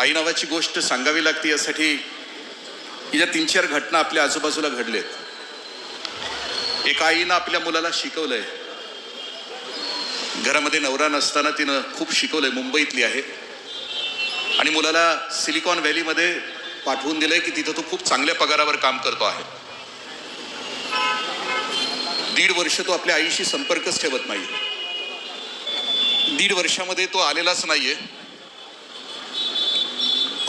आई नावाची गोष्ट सांगावी लागते यासाठी या 3-4 घटना आपल्या आजूबाजूला घडलेत. एका आईनं आपल्या मुलाला शिकवलंय. घरामध्ये नवरा नसताना तिनं खूप शिकवलंय. मुंबईतली आहे आणि मुलाला सिलिकॉन व्हॅलीमध्ये पाठवून दिलंय की तिथं तो खूप चांगल्या पगारावर काम करतो आहे. 1.5 वर्ष तो आपल्या आईशी संपर्कच ठेवत नाही. 1.5 वर्षामध्ये तो आलेलाच नाहीये.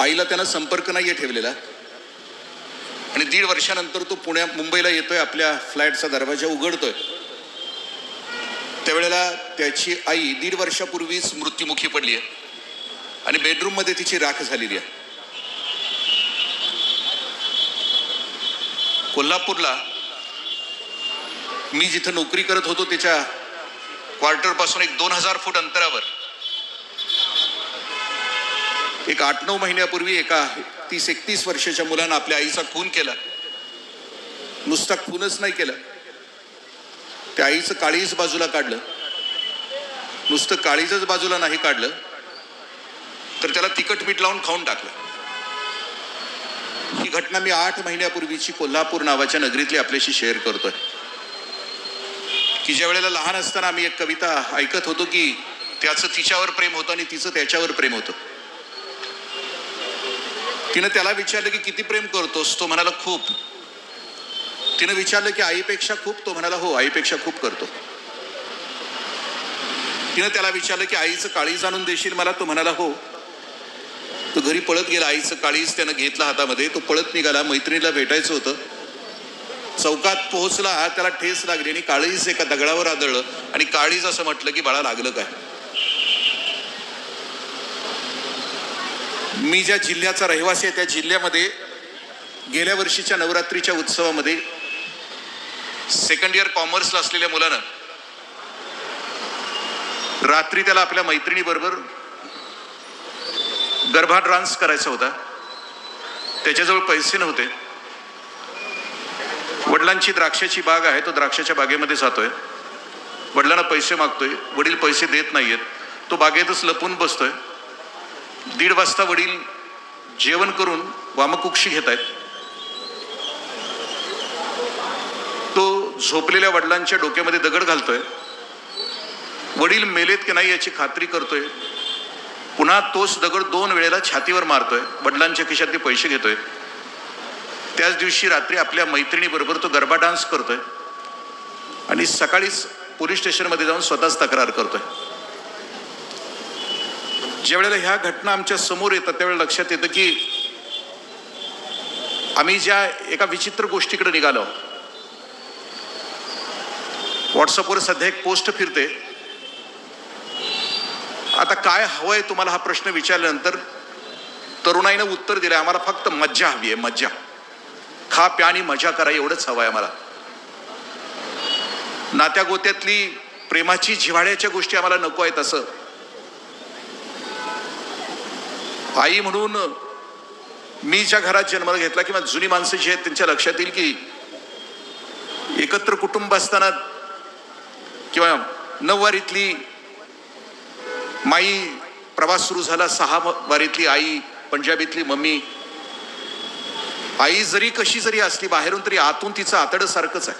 आईला त्यानं संपर्क नाहीये ठेवलेला आणि 1.5 वर्षानंतर तो मुंबईला येतोय. आपल्या फ्लॅटचा दरवाजा उघडतोय. त्यावेळेला त्याची आई 1.5 वर्षापूर्वीच मृत्युमुखी पडली आहे आणि बेडरूम मध्ये तिची राख झालेली आहे. कोल्हापूरला मी जिथं नोकरी करत होतो त्याच्या क्वार्टर पासून एक 2000 फूट अंतरावर एक 8-9 महिन्यापूर्वी एका 30-31 वर्षाच्या मुलानं आपल्या आईचा खून केला. नुसता खूनच नाही केला, त्या आईचं काळीज बाजूला काढलं. नुसतं काळीजच बाजूला नाही काढलं तर त्याला तिखट मीठ लावून खाऊन टाकलं. ही घटना मी 8 महिन्यापूर्वीची कोल्हापूर नावाच्या नगरीतली आपल्याशी शेअर करतोय. की ज्या वेळेला लहान असताना आम्ही एक कविता ऐकत होतो की त्याचं तिच्यावर प्रेम होतं आणि तिचं त्याच्यावर प्रेम होतं. तिनं त्याला विचारलं की किती प्रेम करतोस? तो म्हणाला खूप. तिनं विचारलं की आईपेक्षा खूप? तो म्हणाला हो, आईपेक्षा खूप करतो. तिनं त्याला विचारलं की आईचं काळीज आणून देशील मला? तो म्हणाला हो. तो घरी पळत गेला. आईचं काळीज त्यानं घेतलं हातामध्ये. तो पळत निघाला. मैत्रिणीला भेटायचं होतं. चौकात पोहोचला. त्याला ठेस लागली आणि काळीज एका दगडावर आदळलं आणि काळीज असं म्हटलं की बाळा लागलं काय? मी ज्या जिल्ह्याचा रहिवासी आहे त्या जिल्ह्यामध्ये गेल्या वर्षीच्या नवरात्रीच्या उत्सवामध्ये 2nd इयर कॉमर्सला असलेल्या मुलानं रात्री त्याला आपल्या मैत्रिणीबरोबर गरबा डान्स करायचा होता. त्याच्याजवळ पैसे नव्हते. वडिलांची द्राक्षाची बाग आहे. तो द्राक्षाच्या बागेमध्ये जातोय. वडिलांना पैसे मागतोय. वडील पैसे देत नाहीयेत. तो बागेतच लपून बसतोय. 1:30 वाजता वडील जेवण करून वामकुक्षी घेत आहेत. तो झोपलेल्या वडिलांच्या डोक्यामध्ये दगड घालतोय. वडील मेलेत की नाही याची खात्री करतोय. पुन्हा तोच दगड 2 वेळेला छातीवर मारतोय. वडिलांच्या खिशातले पैसे घेतोय. त्याच दिवशी रात्री आपल्या मैत्रिणीबरोबर तो गरबा डान्स करतोय आणि सकाळीच पोलीस स्टेशनमध्ये जाऊन स्वतःच तक्रार करतोय. ज्या वेळेला ह्या घटना आमच्या समोर येतात त्यावेळेला लक्षात येतं की आम्ही ज्या एका विचित्र गोष्टीकडे निघालो. व्हॉट्सअपवर सध्या एक पोस्ट फिरते. आता काय हवंय तुम्हाला हा प्रश्न विचारल्यानंतर तरुणाईनं उत्तर दिलंय आम्हाला फक्त मज्जा हवी आहे. मज्जा. खा प्या आणि मजा करा एवढंच हवंय आम्हाला. नात्या गोत्यातली प्रेमाची जिव्हाळ्याच्या गोष्टी आम्हाला नको आहेत. असं आई म्हणून मी ज्या घरात जन्माला घेतला किंवा जुनी माणसं जी आहेत त्यांच्या लक्षात येईल की एकत्र कुटुंब असताना किंवा 9 वारीतली माई प्रवास सुरू झाला. 6 वारीतली आई, पंजाबीतली मम्मी. आई जरी कशी जरी असली बाहेरून तरी आतून तिचं आतडं सारखंच आहे.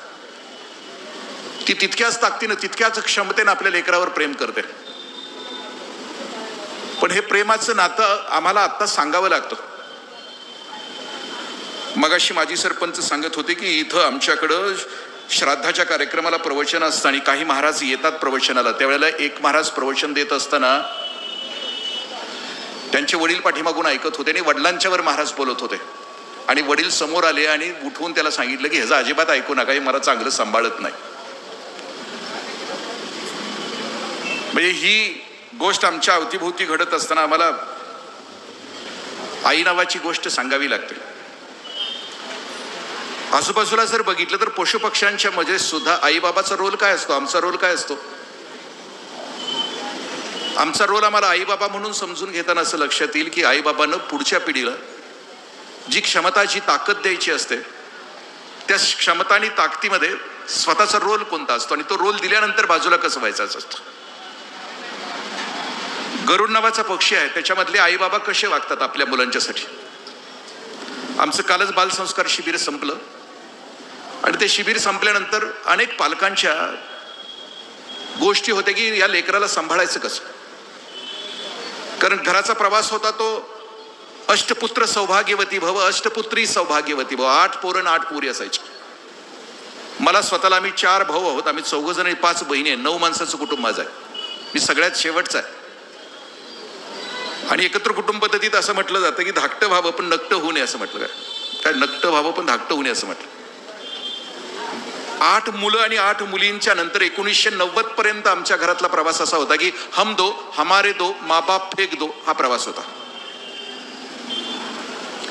ती तितक्याच ताकदीनं तितक्याच क्षमतेनं आपल्या लेकरावर प्रेम करते. पण हे प्रेमाचं नातं आम्हाला आत्ता सांगावं लागतं. मगाशी माजी सरपंच सांगत होते की इथं आमच्याकडं श्राद्धाच्या कार्यक्रमाला प्रवचन असतं आणि काही महाराज येतात प्रवचनाला. त्यावेळेला एक महाराज प्रवचन देत असताना त्यांचे वडील पाठीमागून ऐकत होते आणि वडिलांच्यावर महाराज बोलत होते आणि वडील समोर आले आणि उठवून त्याला सांगितलं की ह्याचं अजिबात ऐकू नका, हे मला चांगलं सांभाळत नाही. म्हणजे ही गोष्ट आमच्या अवतीभोवती घडत असताना आम्हाला आई नावाची गोष्ट सांगावी लागते. आजूबाजूला जर बघितलं तर पशुपक्ष्यांच्या मध्ये सुद्धा आईबाबाचा रोल काय असतो? आमचा रोल काय असतो? आमचा रोल आम्हाला आईबाबा म्हणून समजून घेताना असं लक्षात येईल की आईबाबांना पुढच्या पिढीला जी क्षमता जी ताकद द्यायची असते त्या क्षमता आणि ताकदीमध्ये स्वतःचा रोल कोणता असतो आणि तो रोल दिल्यानंतर बाजूला कसं व्हायचा असतं. गरुड नावाचा पक्षी आहे, त्याच्यामधले आई बाबा कसे वागतात आपल्या मुलांच्यासाठी. आमचं कालच बालसंस्कार शिबिर संपलं आणि ते शिबिर संपल्यानंतर अनेक पालकांच्या गोष्टी होत्या की या लेकराला सांभाळायचं कसं. कारण घराचा प्रवास होता तो अष्टपुत्र सौभाग्यवती भव, अष्टपुत्री सौभाग्यवती भव. 8 पोरं 8 पोरी असायची. मला स्वतःला, आम्ही 4 भाऊ आहोत, आम्ही 4 जण 5 बहिणी आहे, 9 माणसाचं कुटुंब माझं आहे. मी सगळ्यात शेवटचा आहे. आणि एकत्र कुटुंब पद्धतीत असं म्हटलं जातं की धाकटं व्हावं पण नकटं होऊ नये असं म्हटलं. काय नकटं व्हावं पण धाकटं होऊ नये असं म्हटलं. 8 मुलं आणि 8 मुलींच्या नंतर 1990 पर्यंत आमच्या घरातला प्रवास असा होता की हम दो हमारे दो माँ बाप फेक दो हा प्रवास होता.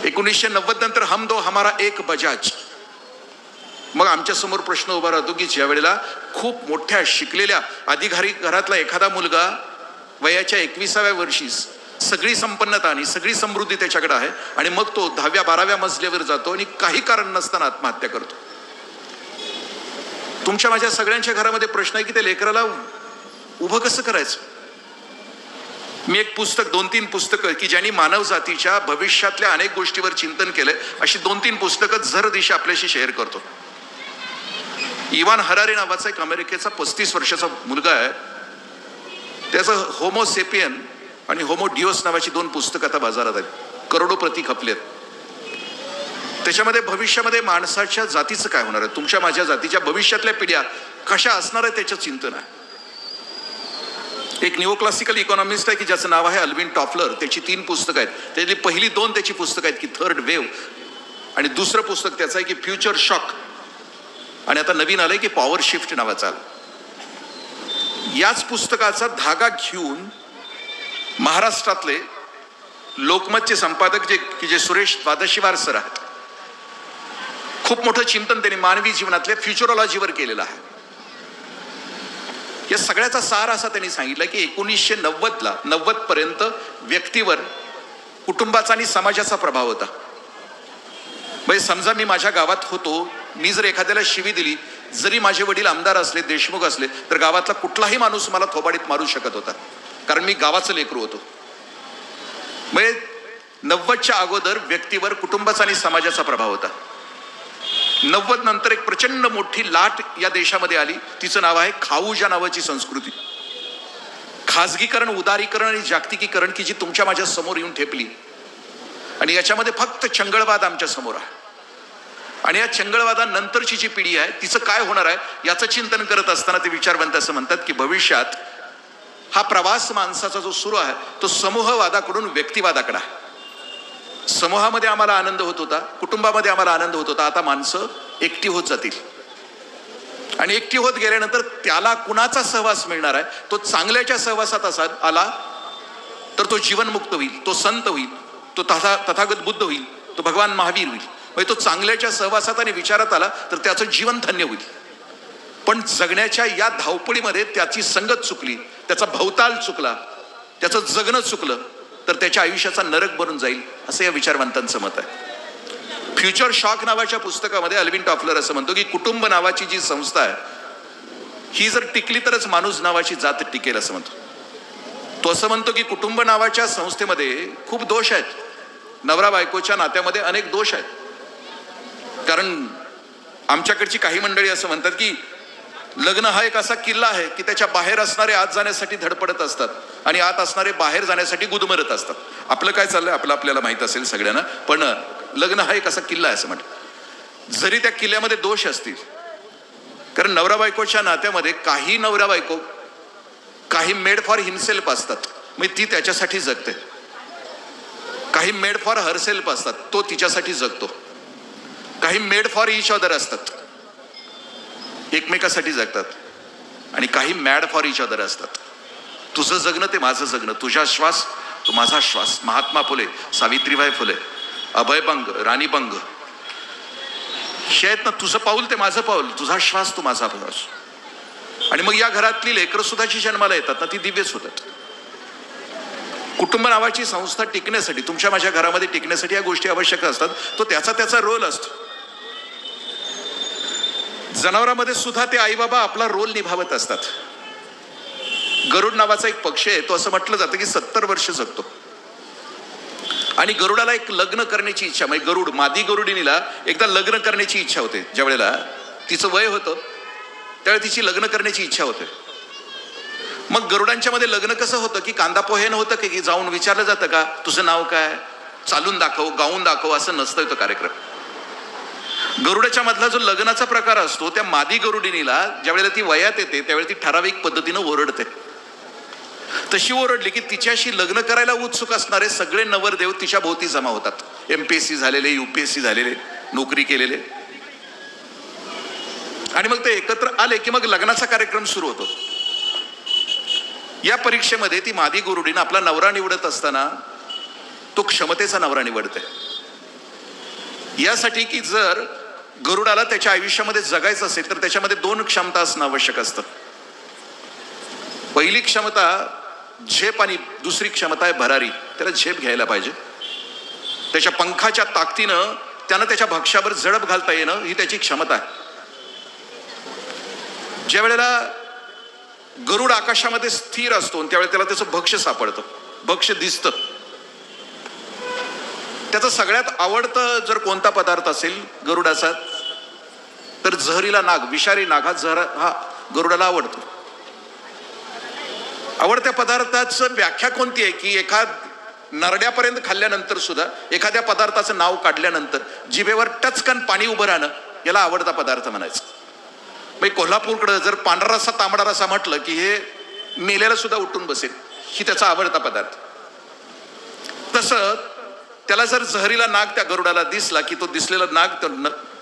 1990 नंतर हम दो हमारा एक बजाज. मग आमच्या समोर प्रश्न उभा राहतो की ज्या वेळेला खूप मोठ्या शिकलेल्या अधिकारी घरातला एखादा मुलगा वयाच्या 21व्या वर्षी सगळी संपन्नता आणि सगळी समृद्धी त्याच्याकडे आहे आणि मग तो 10व्या 12व्या मजल्यावर जातो आणि काही कारण नसताना आत्महत्या करतो. तुमच्या माझ्या सगळ्यांच्या घरामध्ये प्रश्न आहे की त्या लेकराला उभं कसं करायचं. मी एक पुस्तक, 2-3 पुस्तकं की ज्यांनी मानव जातीच्या भविष्यातल्या अनेक गोष्टीवर चिंतन केलंय अशी 2-3 पुस्तकं जर दिशा आपल्याशी शेअर करतो. इवान हरारे नावाचा एक अमेरिकेचा 35 वर्षाचा मुलगा आहे. त्याचं होमोसेपियन आणि होमो डिओस नावाची 2 पुस्तकं आता बाजारात आहेत. करोडो प्रती खपलेत. त्याच्यामध्ये भविष्यामध्ये माणसाच्या जातीचं काय होणार आहे, तुमच्या माझ्या जातीच्या भविष्यातल्या पिढ्या कशा असणार आहे त्याचं चिंतन आहे. एक न्यू क्लासिकल इकॉनॉमिस्ट आहे की ज्याचं नाव आहे अल्विन टॉफलर. त्याची 3 पुस्तकं आहेत. त्यातली पहिली 2 त्याची पुस्तकं आहेत की थर्ड वेव्ह आणि दुसरं पुस्तक त्याचं आहे की फ्युचर शॉक आणि आता नवीन आलंय की पॉवर शिफ्ट नावाचा. याच पुस्तकाचा धागा घेऊन महाराष्ट्रातले लोकमतचे संपादक जे सुरेश द्वादशीवार सर आहेत, खूप मोठं चिंतन त्यांनी मानवी जीवनातल्या फ्युचरॉलॉजीवर केलेलं आहे. या सगळ्याचा सार असा त्यांनी सांगितलं की 1990 पर्यंत व्यक्तीवर कुटुंबाचा आणि समाजाचा प्रभाव होता. म्हणजे समजा मी माझ्या गावात होतो, मी जर एखाद्याला शिवी दिली, जरी माझे वडील आमदार असले, देशमुख असले, तर गावातला कुठलाही माणूस मला थोबाडीत मारू शकत होता, कारण मी गावाचं लेकरू होतो. म्हणजे 90च्या अगोदर व्यक्तीवर कुटुंबाचा आणि समाजाचा प्रभाव होता. 90 नंतर एक प्रचंड मोठी लाट या देशामध्ये आली. तिचं नाव आहे खाऊजा नावाची संस्कृती. खाजगीकरण, उदारीकरण आणि जागतिकीकरण की जी तुमच्या माझ्या समोर येऊन ठेपली आणि याच्यामध्ये फक्त चंगळवाद आमच्या समोर आहे. आणि या चंगळवादानंतरची जी पिढी आहे तिचं काय होणार आहे याचं चिंतन करत असताना ते विचारवंत असं म्हणतात की भविष्यात हा प्रवास माणसाचा जो सुरू आहे तो समूहवादाकडून व्यक्तिवादाकडे आहे. समूहामध्ये आम्हाला आनंद होत होता, कुटुंबामध्ये आम्हाला आनंद होत होता. आता माणसं एकटी होत जातील आणि एकटी होत गेल्यानंतर त्याला कुणाचा सहवास मिळणार आहे. तो चांगल्याच्या सहवासात आला तर तो जीवनमुक्त होईल, तो संत होईल, तो तथागत बुद्ध होईल, तो भगवान महावीर होईल. म्हणजे तो चांगल्याच्या सहवासात आणि विचारात आला तर त्याचं जीवन धन्य होईल. पण जगण्याच्या या धावपळीमध्ये त्याची संगत चुकली, त्याचा भवताल चुकला, त्याचं जगणं चुकलं तर त्याच्या आयुष्याचा नरक बनून जाईल असं या विचारवंतांचं मत आहे. फ्युचर शॉक नावाच्या पुस्तकामध्ये अल्विन टॉफलर असं म्हणतो की कुटुंब नावाची जी संस्था आहे ही जर टिकली तरच माणूस नावाची जात टिकेल असं म्हणतो. तो असं म्हणतो की कुटुंब नावाच्या संस्थेमध्ये खूप दोष आहेत. नवरा बायकोच्या नात्यामध्ये अनेक दोष आहेत. कारण आमच्याकडची काही मंडळी असं म्हणतात की लग्न हा एक असा किल्ला आहे की त्याच्या बाहेर असणारे आत जाण्यासाठी धडपडत असतात आणि आत असणारे बाहेर जाण्यासाठी गुदमरत असतात. आपलं काय चाललंय आपल्याला माहित असेल सगळ्यांना, पण लग्न हा एक असा किल्ला आहे असं म्हणतात. जरी त्या किल्ल्यामध्ये दोष असतील, कारण नवरा बायकोच्या नात्यामध्ये काही नवरा बायको काही मेड फॉर हिमसेल्फ असतात, म्हणजे ती त्याच्यासाठी जगते. काही मेड फॉर हरसेल्फ असतात, तो तिच्यासाठी जगतो. काही मेड फॉर इच अदर असतात, एकमेकासाठी जगतात. आणि काही मॅड फॉर इच अदर असतात. तुझं जगणं ते माझं जगणं, तुझा श्वास तो माझा श्वास. महात्मा फुले, सावित्रीबाई फुले, अभयभंग, राणी बंग हे आहेत ना. तुझं पाऊल ते माझं पाऊल, तुझा श्वास तो माझा श्वास. आणि मग या घरातली लेकरं सुद्धा जी जन्माला येतात ना ती दिव्यच होतात. कुटुंब नावाची संस्था टिकण्यासाठी, तुमच्या माझ्या घरामध्ये टिकण्यासाठी या गोष्टी आवश्यक असतात. तो त्याचा रोल असतो. जनावरांमध्ये सुद्धा ते आई बाबा आपला रोल निभावत असतात. गरुड नावाचा एक पक्षी आहे, तो असं म्हटलं जातं की 70 वर्ष जगतो. आणि गरुडाला एक लग्न करण्याची इच्छा, म्हणजे गरुड मादी गरुडिनीला एकदा लग्न करण्याची इच्छा होते. ज्या वेळेला तिचं वय होतं त्यावेळेला तिची लग्न करण्याची इच्छा होते. मग गरुडांच्या मध्ये लग्न कसं होतं की कांदा पोहेनं होतं की जाऊन विचारलं जातं का तुझं नाव काय, चालून दाखव, गाऊन दाखव, असं नसतं तो कार्यक्रम. गरुडाच्या मधला जो लग्नाचा प्रकार असतो, त्या मादी गरुडिनीला ज्या वेळेला ती वयात येते त्यावेळेला ती ठराविक पद्धतीनं ओरडते. तशी ओरडली की तिच्याशी लग्न करायला उत्सुक असणारे सगळे नवरदेव तिच्या भोवती जमा होतात. MPSC झालेले, UPSC झालेले, नोकरी केलेले. आणि मग ते एकत्र आले की मग लग्नाचा कार्यक्रम सुरू होतो. या परीक्षेमध्ये ती मादी गरुडीनं आपला नवरा निवडत असताना तो क्षमतेचा नवरा निवडते. यासाठी की जर गरुडाला त्याच्या आयुष्यामध्ये जगायचं असेल तर त्याच्यामध्ये 2 क्षमता असणं आवश्यक असतं. पहिली क्षमता झेप आणि दुसरी क्षमता आहे भरारी. त्याला झेप घ्यायला पाहिजे. त्याच्या पंखाच्या ताकदीनं त्यानं त्याच्या भक्ष्यावर झडप घालता येणं ही त्याची क्षमता आहे. ज्या वेळेला गरुड आकाशामध्ये स्थिर असतो त्यावेळेला त्याला त्याचं भक्ष्य सापडतं, भक्ष्य दिसतं. त्याचं सगळ्यात आवडतं जर कोणता पदार्थ असेल गरुडाचा तर जहरीला नाग, विषारी नाग हा गरुडाला आवडतो. आवडत्या पदार्थाचं व्याख्या कोणती आहे की एखाद नरड्यापर्यंत खाल्ल्यानंतर सुद्धा एखाद्या पदार्थाचं नाव काढल्यानंतर जिभेवर टचकन पाणी उभं राहणं याला आवडता पदार्थ म्हणायचं. म्हणजे कोल्हापूरकडं जर पांढरा रस्सा तांबडा रस्सा म्हटलं की हे मेल्याला सुद्धा उठून बसेल, ही त्याचा आवडता पदार्थ. तसं त्याला जर जहरीला नाग त्या गरुडाला दिसला की तो दिसलेला नाग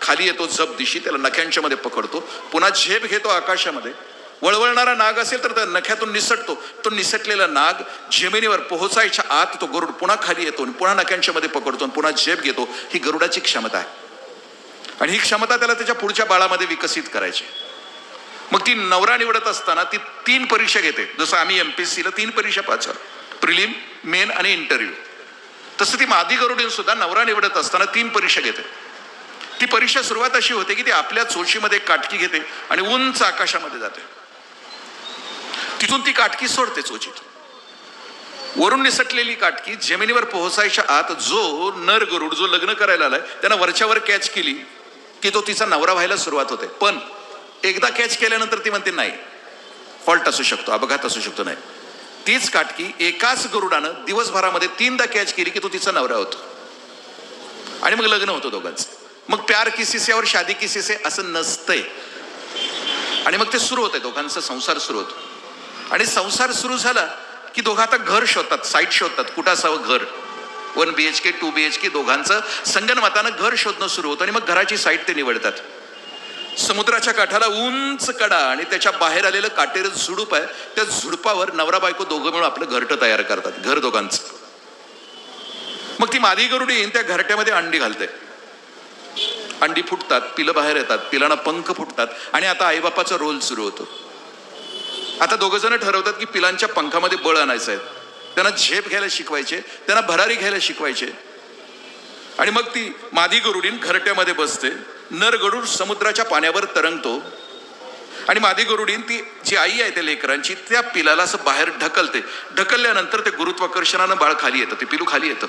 खाली येतो झप दिशी, त्याला नख्यांच्या मध्ये पकडतो, पुन्हा झेप घेतो आकाशामध्ये. वळवळणारा नाग असेल तर त्या नख्यातून निसटतो. तो निसटलेला नाग जमिनीवर पोहोचायच्या आत तो गरुड पुन्हा खाली येतो आणि पुन्हा नख्यांच्या मध्ये पकडतो आणि पुन्हा झेप घेतो. ही गरुडाची क्षमता आहे. आणि ही क्षमता त्याला त्याच्या पुढच्या बाळामध्ये विकसित करायची. मग ती नवरा निवडत असताना ती 3 परीक्षा घेते. जसं आम्ही MPSCला 3 परीक्षा पाहतो, प्रिलिम, मेन आणि इंटरव्ह्यू. तसं ती मादी गरुडीन सुद्धा नवरा निवडत असताना 3 परीक्षा घेते. ती परीक्षा सुरुवात अशी होते की ती आपल्या चोचीमध्ये काटकी घेते आणि उंच आकाशामध्ये जाते. तिथून ती काटकी सोडते चोचीत. वरून निसटलेली काटकी जमिनीवर पोहोचायच्या आत जो नर गरुड जो लग्न करायला आलाय त्यानं वरच्यावर कॅच केली की तो तिचा नवरा व्हायला सुरुवात होते. पण एकदा कॅच केल्यानंतर ती म्हणते नाही, फॉल्ट असू शकतो, अपघात असू शकतो. नाही, तीच काटकी एकाच गरुडानं दिवसभरामध्ये 3दा कॅच केली की तो तिचा नवरा होतो आणि मग लग्न होतं दोघांचं. मग प्यार किसी से और शादी किसी से असं नसतंय. आणि मग ते सुरू होतंय, दोघांचा संसार सुरू होतो. आणि संसार सुरू झाला की दोघं आता घर शोधतात, साईट शोधतात, कुठं असावं घर. 1 BHK 2 BHK दोघांचं संगनमतानं घर शोधणं सुरू होतं. आणि मग घराची साईट ते निवडतात. समुद्राच्या काठाला उंच कडा आणि त्याच्या बाहेर आलेलं काटेर झुडूप आहे. त्या झुडपावर नवरा बायको दोघं मिळून आपलं घरटं तयार करतात, घर दोघांचं. मग ती मादी गरुडी त्या घरट्यामध्ये अंडी घालते. अंडी फुटतात, पिलं बाहेर येतात, पिलांना पंख फुटतात आणि आता आईबापाचा रोल सुरू होतो. आता दोघं जण ठरवतात की पिलांच्या पंखामध्ये बळ आणायचं आहे. त्यांना झेप घ्यायला शिकवायचे, त्यांना भरारी घ्यायला शिकवायचे. आणि मग ती मादी गरुडीन घरट्यामध्ये बसते. नर गरुड समुद्राच्या पाण्यावर तरंगतो आणि मादी गरुडीन ती जी आई आहे त्या लेकरांची त्या पिलाला असं बाहेर ढकलते. ढकलल्यानंतर ते गुरुत्वाकर्षणानं बाळ खाली येतं, ते पिलू खाली येतं.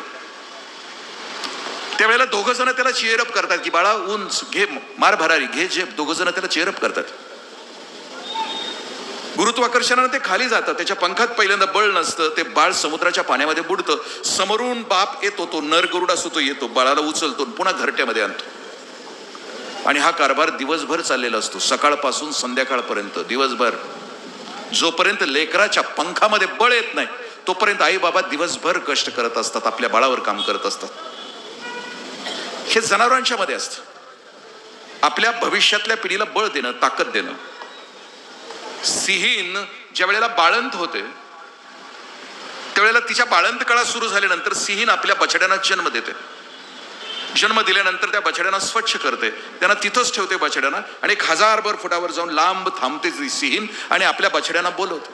त्यावेळेला दोघं जण त्याला चेअरअप करतात की बाळा उंच घे, मार भरारी घे झेप. दोघं जण त्याला चेअरअप करतात. गुरुत्वाकर्षणानं ते खाली जातं. त्याच्या पंखात पहिल्यांदा बळ नसतं. ते बाळ समुद्राच्या पाण्यामध्ये बुडतं. समोरून बाप येतो, तो नर गरुड असतो, तो येतो, बाळाला उचलतो, पुन्हा घरट्यामध्ये आणतो. आणि हा कारभार दिवसभर चाललेला असतो, सकाळपासून संध्याकाळपर्यंत. दिवसभर जोपर्यंत लेकराच्या पंखामध्ये बळ येत नाही तोपर्यंत आई बाबा दिवसभर कष्ट करत असतात, आपल्या बाळावर काम करत असतात. हे जनावरांच्या मध्ये असतं. आपल्या भविष्यातल्या पिढीला बळ देणं, ताकद देणं. सिंहीण ज्या वेळेला बाळंत होते त्यावेळेला तिच्या बाळंत काळात सुरू झाल्यानंतर सिंहीण आपल्या बछड्यांना जन्म देते. जन्म दिल्यानंतर त्या बछड्यांना स्वच्छ करते, त्यांना तिथंच ठेवते बछड्यांना आणि 1000 फुटावर जाऊन लांब थांबते ती सिंहीण आणि आपल्या बछड्यांना बोलवते.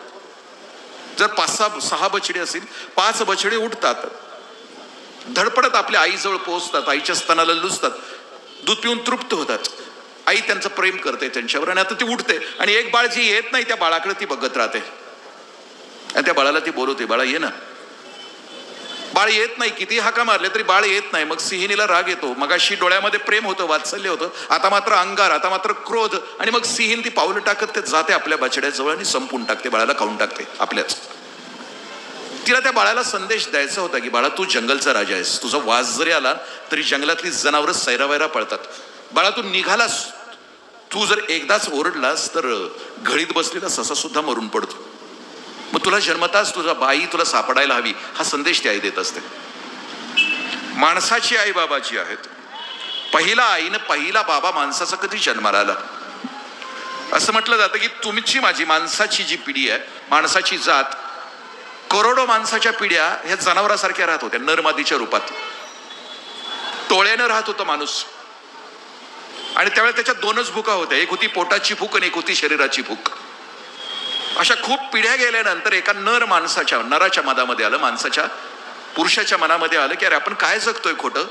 जर 5-6 बछडे असतील, 5 बछडे उठतात, धडपडत आपल्या आईजवळ पोहोचतात, आईच्या स्तनाला लुसतात, दूध पिऊन तृप्त होतात. आई त्यांचं प्रेम करते त्यांच्यावर आणि आता ती उठते आणि एक बाळ जी येत नाही त्या बाळाकडे ती बघत राहते. आणि त्या बाळाला ती बोलवते, बाळा ये ना. बाळ येत नाही, किती हाका मारले तरी बाळ येत नाही. मग सिंहिणीला राग येतो. मगाशी डोळ्यामध्ये प्रेम होतं, वात्सल्य होतं, आता मात्र अंगार, आता मात्र क्रोध. आणि मग सिंहीण ती पावलं टाकत ते जाते आपल्या बछड्याजवळ आणि संपून टाकते, बाळाला खाऊन टाकते आपल्याच. तिला त्या बाळाला संदेश द्यायचा होता की बाळा, तू जंगलचा राजा आहेस, तुझा वास जरी आला तरी जंगलातली जनावरं सैरावैरा पळतात. बाळा, तू निघालास, तू जर एकदाच ओरडलास तर घळीत बसलेला ससा सुद्धा मरून पडतो. मग तुला जन्मताच तुझा बाई तुला सापडायला हवी, हा संदेश ती आई देत असते. माणसाची आई बाबाची आहेत. पहिला आईनं पहिला बाबा माणसाचा कधी जन्माला आला. असं म्हटलं जातं की तुमची माझी माणसाची जी पिढी आहे, माणसाची जात, करोडो माणसाच्या पिढ्या ह्या जनावरासारख्या राहत होत्या, नरमादीच्या रूपात. टोळ्यानं राहत होता माणूस. आणि त्यावेळेला त्याच्यात दोनच भुका होत्या, एक होती पोटाची भूक आणि एक होती शरीराची भूक. अशा खूप पिढ्या गेल्यानंतर एका नराच्या मनामध्ये आलं, माणसाच्या पुरुषाच्या मनामध्ये आलं की अरे आपण काय जगतोय खोटं.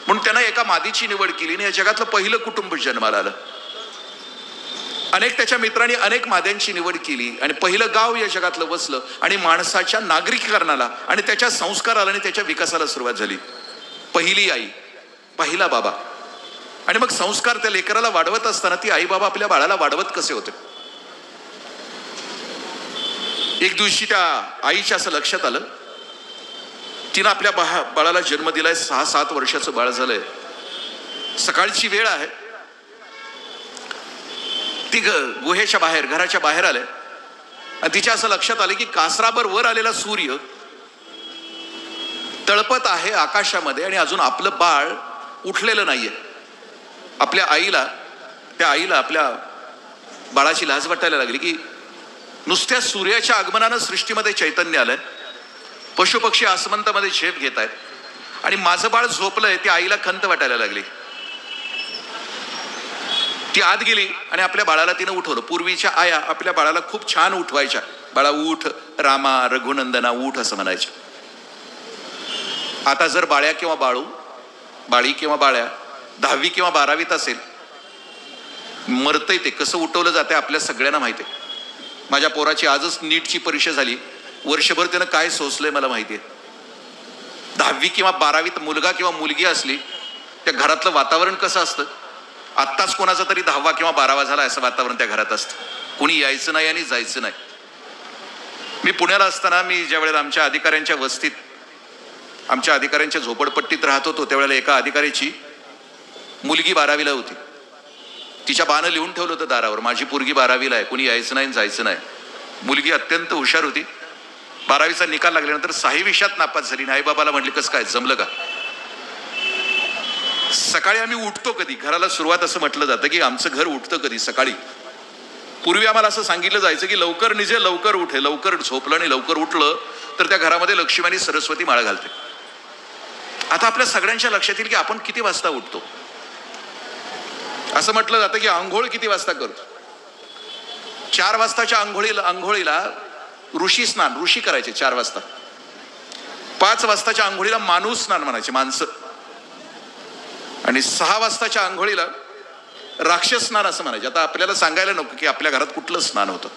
म्हणून त्यानं एका मादीची निवड केली आणि या जगातलं पहिलं कुटुंब जन्माला आलं. अनेक त्याच्या मित्रांनी अनेक माद्यांची निवड केली आणि पहिलं गाव या जगातलं वसलं आणि माणसाच्या नागरिकीकरणाला आणि त्याच्या संस्काराला आणि त्याच्या विकासाला सुरुवात झाली. पहिली आई, पहिला बाबा. आणि मग संस्कार त्या लेकराला वाढवत असताना ती आई बाबा आपल्या बाळाला वाढवत कसे होते. एक दिवशी त्या आईच्या असं लक्षात आलं, तिनं आपल्या बाळाला जन्म दिलाय, 6-7 वर्षाचं बाळ झालंय, सकाळची वेळ आहे. ती गुहेच्या बाहेर, घराच्या बाहेर आले आणि तिच्या असं लक्षात आलं की कासराबर वर आलेला सूर्य तळपत आहे आकाशामध्ये आणि अजून आपलं बाळ उठलेलं नाहीये. त्या आईला आपल्या बाळाची लाज वाटायला लागली की नुसत्या सूर्याच्या आगमनानं सृष्टीमध्ये चैतन्य आलंय, पशुपक्षी आसमंतामध्ये झेप घेत आहेत आणि माझं बाळ झोपलंय. ती आईला खंत वाटायला लागली. ती आत गेली आणि आपल्या बाळाला तिनं उठवलं. पूर्वीच्या आया आपल्या बाळाला खूप छान उठवायच्या. बाळा उठ, रामा, रघुनंदना उठ असं म्हणायच्या. आता जर बाळ्या किंवा बाळी किंवा बाळ्या 10वी किंवा 12वीत असेल, मरतंय ते कसं उठवलं जाते आपल्या सगळ्यांना माहिती आहे. माझ्या पोराची आजच नीटची परीक्षा झाली, वर्षभर त्यानं काय सोसलंय मला माहितीये. 10वी किंवा 12वीत मुलगा किंवा मुलगी असली, त्या घरातलं वातावरण कसं असतं. आत्ताच कोणाचा तरी 10वा किंवा 12वा झाला असं वातावरण त्या घरात असतं. कोणी यायचं नाही आणि जायचं नाही. मी पुण्याला असताना ज्या वेळेला आमच्या अधिकाऱ्यांच्या वस्तीत, आमच्या अधिकाऱ्यांच्या झोपडपट्टीत राहत होतो, त्यावेळेला एका अधिकाऱ्याची मुलगी 12वीला होती. तिच्या बानं लिहून ठेवलं होतं दारावर, माझी पोरगी 12वीला आहे, कोणी यायचं नाही जायचं नाही. मुलगी अत्यंत हुशार होती. 12वीचा निकाल लागल्यानंतर 6 विषयात नापास झाली. आई बाबाला म्हटले कसं काय, जमलं का. सकाळी आम्ही उठतो कधी, घराला सुरुवात असं म्हटलं जातं की आमचं घर उठतं कधी, सकाळी. पूर्वी आम्हाला असं सांगितलं जायचं की लवकर निजे लवकर उठे, लवकर झोपलं आणि लवकर उठलं तर त्या घरामध्ये लक्ष्मी आणि सरस्वती माळा घालते. आता आपल्या सगळ्यांच्या लक्षात येईल की आपण किती वाजता उठतो. असं म्हटलं जातं की आंघोळ किती वाजता करतो. 4 वाजताच्या आंघोळीला ऋषी स्नान, ऋषी करायचे 4 वाजता. 5 वाजताच्या आंघोळीला माणूस स्नान म्हणायचे, माणसं. आणि 6 वाजताच्या आंघोळीला राक्षस स्नान असं म्हणायचे. आता आपल्याला सांगायला नको की आपल्या घरात कुठलं स्नान होतं.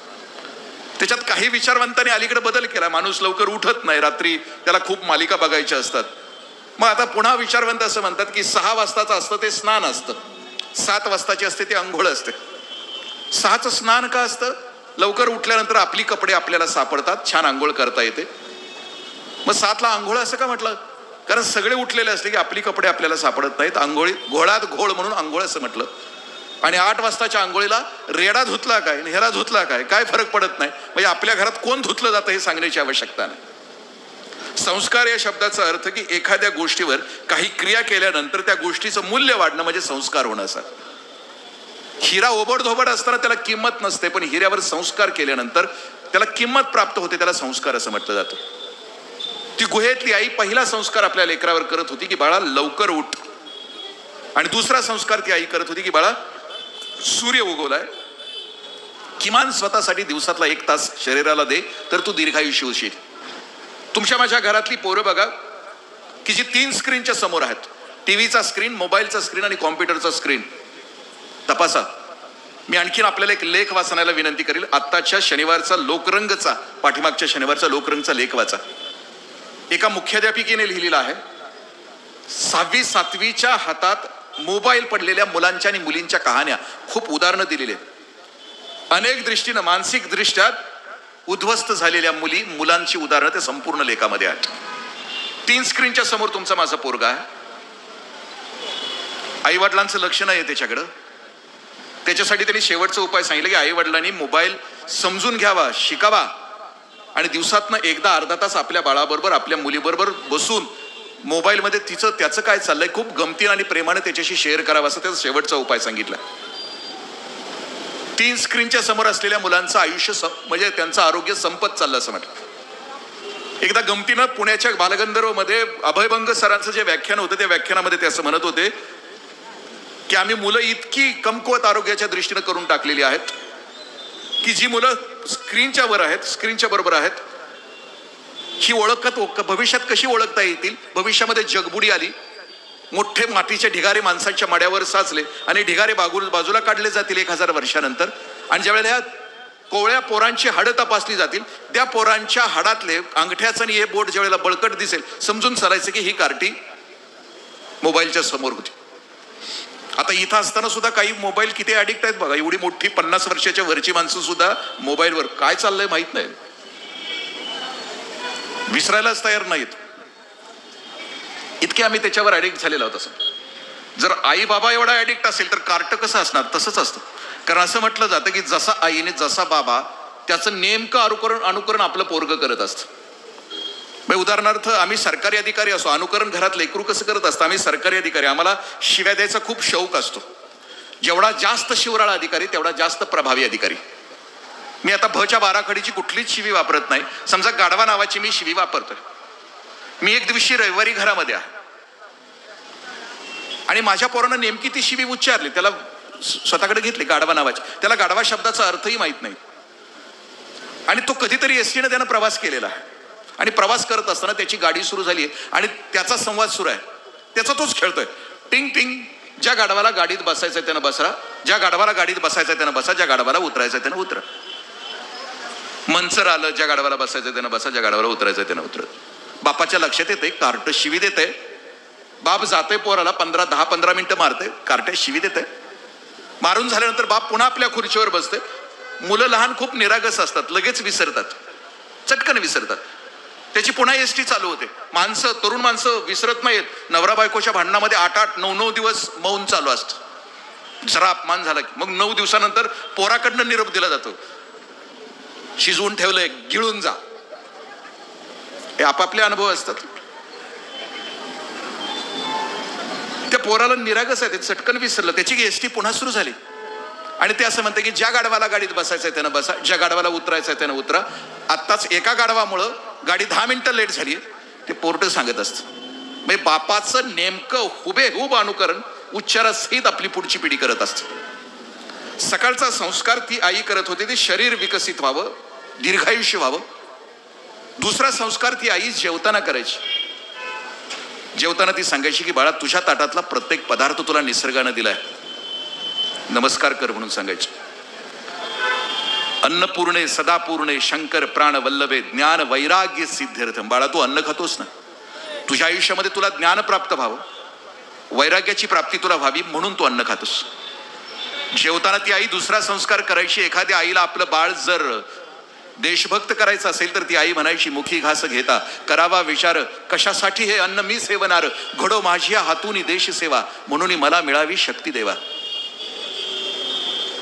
त्याच्यात काही विचारवंतांनी अलीकडे बदल केला. माणूस लवकर उठत नाही, रात्री त्याला खूप मालिका बघायच्या असतात. मग आता पुन्हा विचारवंत असं म्हणतात की 6 वाजताचं असतं ते स्नान असतं, 7 वाजताची असते ती आंघोळ असते. 6चं स्नान का असतं. लवकर उठल्यानंतर आपली कपडे आपल्याला सापडतात, छान आंघोळ करता येते. मग 7ला आंघोळ असं का म्हटलं, कारण सगळे उठलेले असले की आपली कपडे आपल्याला सापडत नाहीत. आंघोळी घोळात घोळ म्हणून आंघोळ असं म्हटलं. आणि 8 वाजताच्या आंघोळीला रेडा धुतला काय, ह्याला धुतला काय फरक पडत नाही. म्हणजे आपल्या घरात कोण धुतलं जातं हे सांगण्याची आवश्यकता नाही. संस्कार या शब्दाचा अर्थ की एखाद्या गोष्टीवर काही क्रिया केल्यानंतर त्या गोष्टीचं मूल्य वाढणं म्हणजे संस्कार होणं असं. हिरा ओबडधोबड असताना त्याला किंमत नसते, पण हिऱ्यावर संस्कार केल्यानंतर त्याला किंमत प्राप्त होते, त्याला संस्कार असं म्हटलं जातं. ती गुहेतली आई पहिला संस्कार आपल्या लेकरावर करत होती की बाळा लवकर उठ. आणि दुसरा संस्कार ती आई करत होती की बाळा सूर्य उगवलाय, किमान स्वतःसाठी दिवसातला 1 तास शरीराला दे, तर तू दीर्घायुष्य होशील. तुमच्या माझ्या घरातली पोरं बघा की जी 3 स्क्रीनच्या समोर आहेत, टीव्हीचा स्क्रीन, मोबाईलचा स्क्रीन आणि कॉम्प्युटरचा स्क्रीन. तपासा मी आणखीन आपल्याला एक लेख वाचण्याला विनंती करेल. आत्ताच्या शनिवारचा लोकरंगचा, पाठीमागच्या शनिवारचा लोकरंगचा लेख वाचा. एका मुख्याध्यापिकेने लिहिलेला आहे, 6वी 7वीच्या हातात मोबाईल पडलेल्या मुलांच्या आणि मुलींच्या कहाण्या, खूप उदाहरणं दिलेली आहेत. अनेक दृष्टीनं मानसिक दृष्ट्या उद्ध्वस्त झालेल्या मुलांची उदाहरणं ते संपूर्ण लेखामध्ये आहेत. 3 स्क्रीनच्या समोर तुमचा माझा पोरगा आहे. आई वडिलांचं लक्ष नाही त्याच्याकडं. त्याच्यासाठी त्यांनी शेवटचा उपाय सांगितलं की आई वडिलांनी मोबाईल समजून घ्यावा, शिकावा आणि दिवसातनं एकदा अर्धा तास आपल्या बाळाबरोबर, आपल्या मुलीबरोबर बसून मोबाईलमध्ये त्याचं काय चाललंय खूप गमतीनं आणि प्रेमानं त्याच्याशी शेअर करावं, असं त्याचा शेवटचा उपाय सांगितला. 3 स्क्रीनच्या समोर असलेल्या मुलांचं आयुष्य म्हणजे त्यांचं आरोग्य संपत चाललं असं म्हटलं. एकदा गमतीनं पुण्याच्या बालगंधर्वमध्ये अभयभंग सरांचं जे व्याख्यान होतं त्या व्याख्यानामध्ये ते असं म्हणत होते की आम्ही मुलं इतकी कमकुवत आरोग्याच्या दृष्टीनं करून टाकलेली आहेत की जी मुलं स्क्रीनच्या वर आहेत, स्क्रीनच्या बरोबर आहेत, ही भविष्यात कशी ओळखता येतील. भविष्यामध्ये जगबुडी आली, मोठे मातीचे ढिगारे माणसांच्या मड्यावर साचले आणि ढिगारे बाजूला काढले जातील 1000 वर्षानंतर. आणि ज्यावेळेला ह्या कोवळ्या पोरांची हाडं तपासली जातील, त्या पोरांच्या हाडातले अंगठ्याचं आणि हे बोट ज्यावेळेला बळकट दिसेल, समजून चालायचं की ही कार्टी मोबाईलच्या समोर होती. आता इथं असताना सुद्धा काही मोबाईल किती ऍडिक्ट आहेत बघा. एवढी मोठी 50 वर्षाच्या वरची माणसं सुद्धा मोबाईलवर काय चाललंय माहित नाही, विसरायलाच तयार नाहीत. इतके आम्ही त्याच्यावर ऍडिक्ट झालेलो आहोत. असं जर आई बाबा एवढा ऍडिक्ट असेल तर कार्ट कसं असणार? तसंच असतं. कारण असं म्हटलं जातं की जसा आईने जसा बाबा, त्याचं नेमकं अनुकरण आपलं पोरग करत असतं. उदाहरणार्थ आम्ही सरकारी अधिकारी असो, अनुकरण घरात लेकरू कसं करत असतं. आम्ही सरकारी अधिकारी, आम्हाला शिव्या द्यायचा खूप शौक असतो. जेवढा जास्त शिवराळा अधिकारी तेवढा जास्त प्रभावी अधिकारी. मी आता भच्या बाराखडीची कुठलीच शिवी वापरत नाही. समजा गाढवा नावाची मी शिवी वापरतोय. मी एक दिवशी रविवारी घरामध्ये आहे आणि माझ्या पोरानं नेमकी ती शिवी उच्चारली. त्याला स्वतःकडे घेतली गाढवा नावाची. त्याला गाढवा शब्दाचा अर्थही माहित नाही आणि तो कधीतरी एसटीने त्यानं प्रवास केलेला आहे आणि प्रवास करत असताना त्याची गाडी सुरू झाली आहे आणि त्याचा संवाद सुरू आहे. त्याचा तोच खेळतोय, टिंग टिंग. ज्या गाढवाला गाडीत बसायचं त्यानं बसरा, ज्या गाढवाला गाडीत बसायचं त्यानं बसा, ज्या गाढवाला उतरायचं त्यानं उतरा. मनसर आलं, ज्या गाढवाला बसायचं त्यानं बसा, ज्या गाढवाला उतरायचं त्यानं उतर. बापाच्या लक्षात येते, कार्ट शिवी देते. बाप जाते पोराला 10-15 मिनिटं मारते, कार्ट शिवी देते. मारून झाल्यानंतर बाप पुन्हा आपल्या खुर्चीवर बसते. मुलं लहान खूप निरागस असतात, लगेच विसरतात, चटकन विसरतात. त्याची पुन्हा एसटी चालू होते. तरुण माणसं विसरत नाहीत. नवरा बायकोच्या भांडणामध्ये 8-8, 9-9 दिवस मौन चालू असतं. जरा अपमान झाला की मग 9 दिवसानंतर पोराकडनं निरोप दिला जातो, शिजवून ठेवलंय, गिळून जा. हे आपापले अनुभव असतात. त्या पोराला निरागस आहे, ते चटकन विसरलं. त्याची एसटी पुन्हा सुरू झाली आणि ते असं म्हणते की ज्या गाढवाला गाडीत बसायचंय त्यानं बसा, ज्या गाढवाला उतरायचंय त्यानं उतरा. आत्ताच एका गाढवामुळं गाडी 10 मिनिटं लेट झाली, ते पोर्ट सांगत असतं. म्हणजे बापाचं नेमकं हुबेहूब अनुकरण उच्चारासहित आपली पुढची पिढी करत असते. सकाळचा संस्कार ती आई करत होती, ते शरीर विकसित व्हावं, दीर्घायुष्य व्हावं. दुसरा संस्कार ती आई जेवताना करायची. जेवताना ती सांगायची की बाळा, तुझ्या ताटातला प्रत्येक पदार्थ तुला निसर्गानं दिलाय, नमस्कार कर म्हणून सांगायची. अन्नपूर्णे सदापूर्णे शंकर प्राण वल्लभे ज्ञान वैराग्य सिद्ध्यर्थम. बाळा, तू अन्न खातोस ना, तुझ्या आयुष्यामध्ये तुला ज्ञान प्राप्त व्हावं, वैराग्याची प्राप्ती तुला व्हावी म्हणून तू अन्न खातोस. जेवताना ती आई दुसरा संस्कार करायची. एखाद्या आईला आपलं बाळ जर देशभक्त करायचं असेल तर ती आई म्हणायची, मुखी घास घेता करावा विचार, कशासाठी हे अन्न मी सेवनार, घडो माझ्या हातून देश सेवा, म्हणून मला मिळावी शक्ती देवा.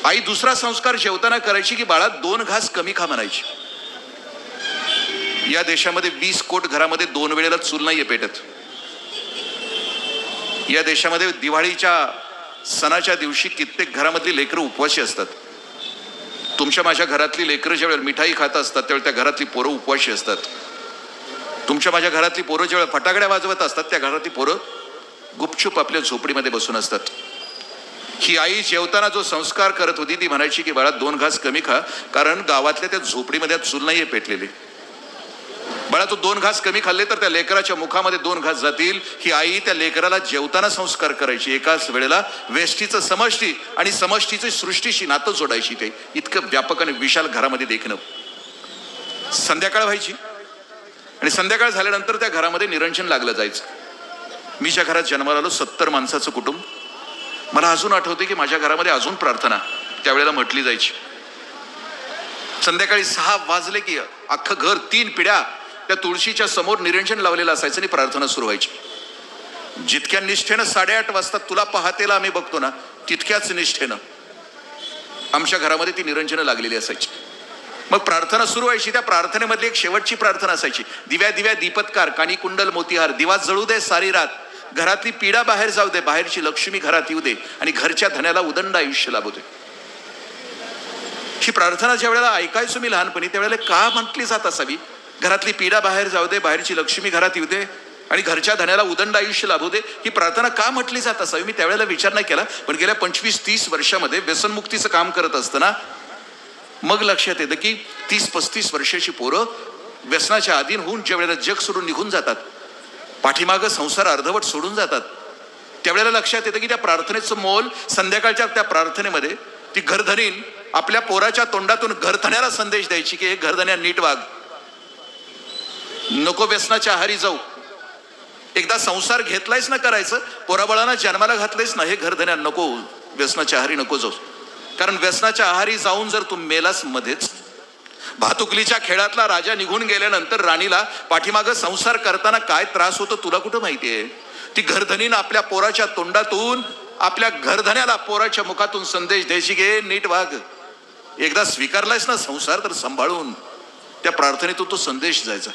आई दुसरा संस्कार जेवताना करायची की बाळा, 2 घास कमी खा म्हणायची. या देशामध्ये 20 कोट घरामध्ये 2 वेळेला चूल नाहीये पेटत. या देशामध्ये दिवाळीच्या सणाच्या दिवशी कित्येक घरामधली लेकरं उपवासी असतात. तुमच्या माझ्या घरातली लेकरं ज्यावेळेला मिठाई खात असतात त्यावेळेला त्या घरातली पोरं उपवासी असतात. तुमच्या माझ्या घरातली पोरं ज्यावेळेला फटाकड्या वाजवत असतात त्या घरातली पोरं गुपचूप आपल्या झोपडीमध्ये बसून असतात. ही आई जेवताना जो संस्कार करत होती ती म्हणायची की बाळा, 2 घास कमी खा, कारण गावातल्या त्या झोपडीमध्ये चूल नाहीये पेटलेली. बाळा तू 2 घास कमी खाल्ले तर त्या लेकराच्या मुखामध्ये 2 घास जातील. ही आई त्या लेकराला जेवताना संस्कार करायची. एकाच वेळेला वेष्टीचं समष्टी आणि समष्टीचं सृष्टीशी नातं जोडायची. ते इतकं व्यापक आणि विशाल घरामध्ये देखणं. संध्याकाळ व्हायची आणि संध्याकाळ झाल्यानंतर त्या घरामध्ये निरंजन लागलं जायचं. मी ज्या घरात जन्माला आलो 70 माणसाचं कुटुंब. मला अजून आठवते की माझ्या घरामध्ये अजून प्रार्थना त्यावेळेला म्हटली जायची. संध्याकाळी 6 वाजले की अख्खं घर 3 पिढ्या त्या तुळशीच्या समोर निरंजन लावलेलं असायचं आणि प्रार्थना सुरू व्हायची. जितक्या निष्ठेनं 8:30 वाजता तुला पहातेला आम्ही बघतो ना, तितक्याच निष्ठेनं आमच्या घरामध्ये ती निरंजनं लागलेली असायची. मग प्रार्थना सुरू व्हायची. त्या प्रार्थनेमधली एक शेवटची प्रार्थना असायची. दिव्या दिव्या दीपत्कार, कानी कुंडल मोतीहार, दिवा जळू दे सारी रात, घरातली पीडा बाहेर जाऊ दे, बाहेरची लक्ष्मी घरात येऊ दे आणि घरच्या धन्याला उदंड आयुष्य लाभू दे. ही प्रार्थना ज्या वेळेला ऐकायचो मी लहानपणी त्यावेळेला का म्हटली जात असावी? घरातली पीडा बाहेर जाऊ दे, बाहेरची लक्ष्मी घरात येऊ दे आणि घरच्या धन्याला उदंड आयुष्य लाभू दे, ही प्रार्थना का म्हटली जात असावी? मी त्यावेळेला विचार नाही केला. पण गेल्या 25-30 वर्षामध्ये व्यसनमुक्तीचं काम करत असताना मग लक्षात येतं की 30-35 वर्षाची पोरं व्यसनाच्या अधीन होऊन ज्या वेळेला जग सोडून निघून जातात, पाठीमागं संसार अर्धवट सोडून जातात, त्यावेळेला लक्षात येतं की त्या प्रार्थनेचं मोल, संध्याकाळच्या त्या प्रार्थनेमध्ये ती घरधनीन आपल्या पोराच्या तोंडातून घरधण्याला संदेश द्यायची की हे घरधण्या नीट वाग, नको व्यसनाच्या आहारी जाऊ. एकदा संसार घेतलायच ना करायचं, पोराबाळांना जन्माला घातलेच ना, हे घरधण्या नको व्यसनाच्या आहारी नको जाऊ. कारण व्यसनाच्या आहारी जाऊन जर तू मेलास मध्येच, भातुकलीच्या खेळातला राजा निघून गेल्यानंतर राणीला पाठीमागं संसार करताना काय त्रास होतो तुला कुठं माहितीये? ती घरधनीनं आपल्या पोराच्या तोंडातून आपल्या घरधण्याला पोराच्या मुखातून संदेश द्यायची गे नीट वाग. एकदा स्वीकारलायस ना संसार तर सांभाळून. त्या प्रार्थनेतून तो संदेश जायचा.